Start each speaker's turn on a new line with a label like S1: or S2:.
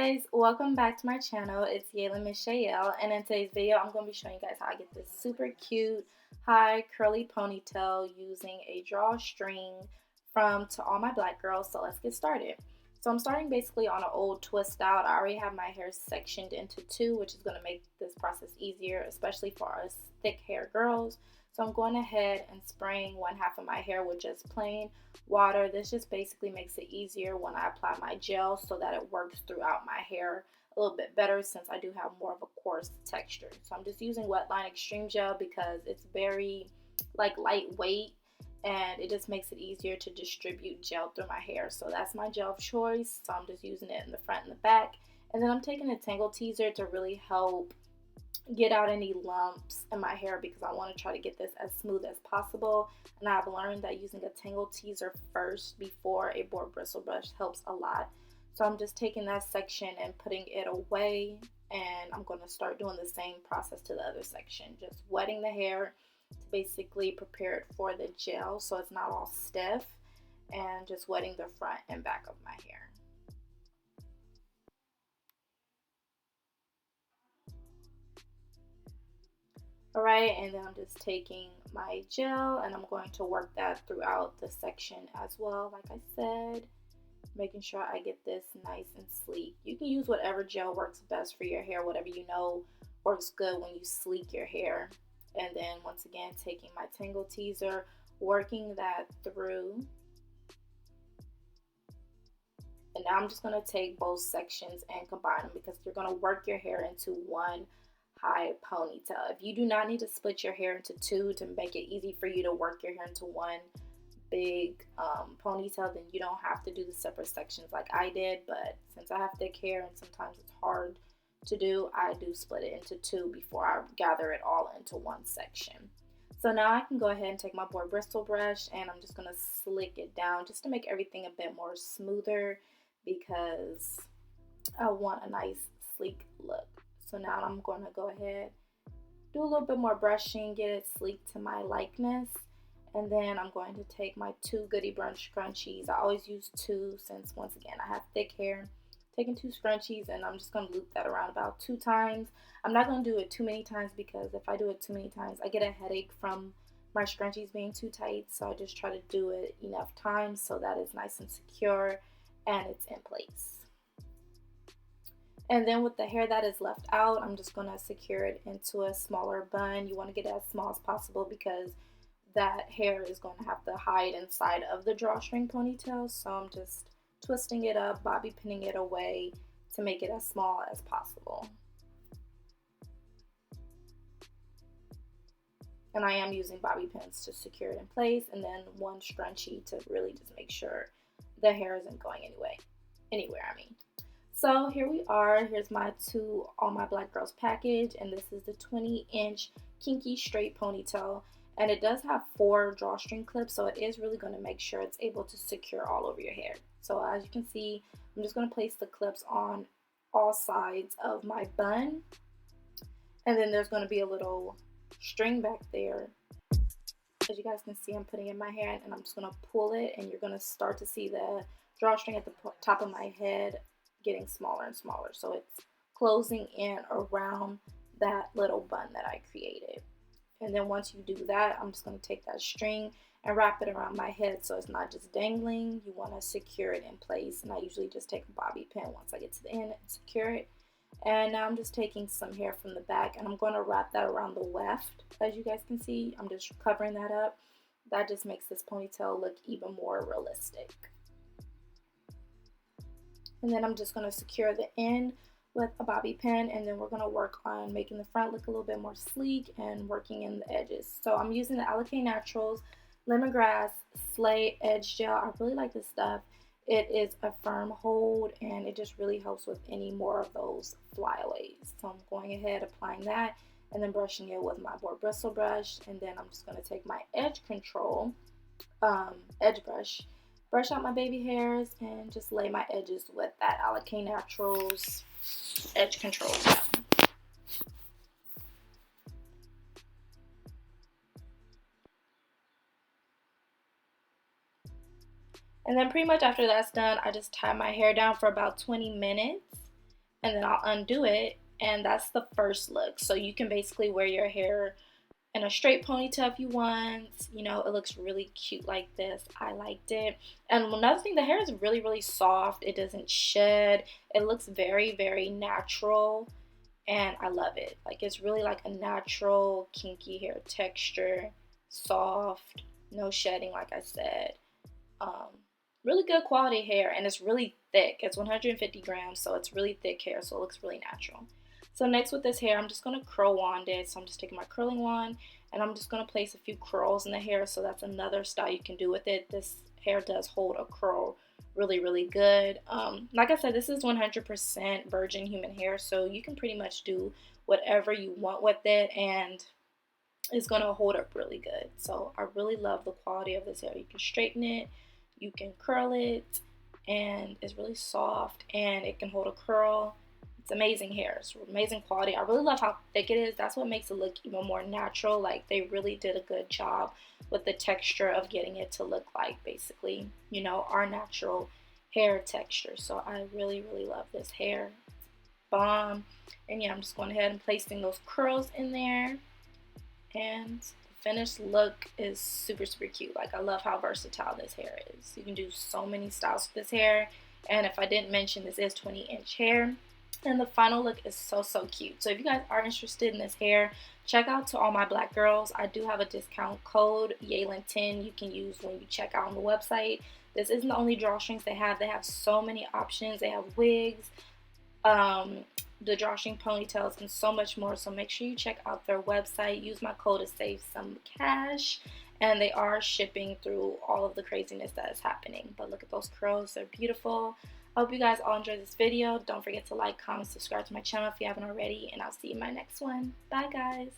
S1: guys, welcome back to my channel. It's Yalon, and in today's video I'm going to be showing you guys how I get this super cute high curly ponytail using a drawstring from To All My Black Girls. So let's get started. So I'm starting basically on an old twist out. I already have my hair sectioned into two, which is going to make this process easier, especially for us thick hair girls. So I'm going ahead and spraying one half of my hair with just plain water. This just basically makes it easier when I apply my gel so that it works throughout my hair a little bit better since I do have more of a coarse texture. So I'm just using Wetline Extreme Gel because it's very lightweight and it just makes it easier to distribute gel through my hair. So that's my gel of choice. So I'm just using it in the front and the back. And then I'm taking a Tangle Teaser to really help get out any lumps in my hair because I want to try to get this as smooth as possible. And I've learned that using a Tangle Teaser first before a board bristle brush helps a lot. So I'm just taking that section and putting it away, and I'm going to start doing the same process to the other section, just wetting the hair to basically prepare it for the gel so it's not all stiff, and just wetting the front and back of my hair. Alright, and then I'm just taking my gel and I'm going to work that throughout the section as well, like I said, making sure I get this nice and sleek. You can use whatever gel works best for your hair, whatever you know works good when you sleek your hair. And then once again, taking my Tangle Teaser, working that through. And now I'm just going to take both sections and combine them because you're going to work your hair into one high ponytail. If you do not need to split your hair into two to make it easy for you to work your hair into one big ponytail, then you don't have to do the separate sections like I did. But since I have thick hair and sometimes it's hard to do, I do split it into two before I gather it all into one section. So now I can go ahead and take my board bristle brush and I'm just going to slick it down just to make everything a bit more smoother because I want a nice sleek look. So now I'm going to go ahead, do a little bit more brushing, get it sleek to my likeness. And then I'm going to take my two Goody Brunch scrunchies. I always use two since, once again, I have thick hair. Taking two scrunchies and I'm just going to loop that around about 2 times. I'm not going to do it too many times because if I do it too many times, I get a headache from my scrunchies being too tight. So I just try to do it enough times so that it's nice and secure and it's in place. And then with the hair that is left out, I'm just going to secure it into a smaller bun. You want to get it as small as possible because that hair is going to have to hide inside of the drawstring ponytail. So I'm just twisting it up, bobby pinning it away to make it as small as possible. And I am using bobby pins to secure it in place, and then one scrunchie to really just make sure the hair isn't going anywhere. So here we are. Here's my To All My Black Girls package, and this is the 20-inch kinky straight ponytail. And it does have 4 drawstring clips, so it is really going to make sure it's able to secure all over your hair. So as you can see, I'm just going to place the clips on all sides of my bun. And then there's going to be a little string back there. As you guys can see, I'm putting it in my hair, and I'm just going to pull it, and you're going to start to see the drawstring at the top of my head getting smaller and smaller. So it's closing in around that little bun that I created. And then once you do that, I'm just going to take that string and wrap it around my head so it's not just dangling. You want to secure it in place. And I usually just take a bobby pin once I get to the end and secure it. And now I'm just taking some hair from the back and I'm going to wrap that around the weft. As you guys can see, I'm just covering that up. That just makes this ponytail look even more realistic. And then I'm just going to secure the end with a bobby pin, and then we're going to work on making the front look a little bit more sleek and working in the edges. So I'm using the Alakay Naturals Lemongrass Slay Edge Gel. I really like this stuff. It is a firm hold and it just really helps with any more of those flyaways. So I'm going ahead applying that and then brushing it with my board bristle brush, and then I'm just going to take my edge control edge brush out my baby hairs and just lay my edges with that Alakay Naturals edge control gel. And then pretty much after that's done, I just tie my hair down for about 20 minutes. and then I'll undo it, and that's the first look. So you can basically wear your hair in a straight ponytail if you want. You know, it looks really cute like this. I liked it. And another thing, the hair is really, really soft. It doesn't shed. It looks very, very natural, and I love it. Like, it's really like a natural kinky hair texture, soft, no shedding, like I said. um, Really good quality hair, and it's really thick. It's 150 grams, so it's really thick hair, so it looks really natural. So next with this hair, I'm just going to curl wand it. So I'm just taking my curling wand, and I'm just going to place a few curls in the hair. So that's another style you can do with it. This hair does hold a curl really, really good. Like I said, this is 100% virgin human hair, so you can pretty much do whatever you want with it, and it's going to hold up really good. So I really love the quality of this hair. You can straighten it, you can curl it, and it's really soft, and it can hold a curl. It's amazing hair. It's amazing quality. I really love how thick it is. That's what makes it look even more natural. Like, they really did a good job with the texture of getting it to look like, basically, you know, our natural hair texture. So I really, really love this hair. Bomb. And yeah, I'm just going ahead and placing those curls in there, and the finished look is super, super cute. Like, I love how versatile this hair is. You can do so many styles with this hair, and if I didn't mention, this is 20-inch hair, and the final look is so, so cute. So if you guys are interested in this hair, check out To All My Black Girls. I do have a discount code, yalon10, you can use when you check out on the website. This isn't the only drawstrings they have. They have so many options. They have wigs, the drawstring ponytails, and so much more. So make sure you check out their website. Use my code to save some cash. And they are shipping through all of the craziness that is happening. But look at those curls. They're beautiful. I hope you guys all enjoyed this video. Don't forget to like, comment, subscribe to my channel if you haven't already. And I'll see you in my next one. Bye, guys.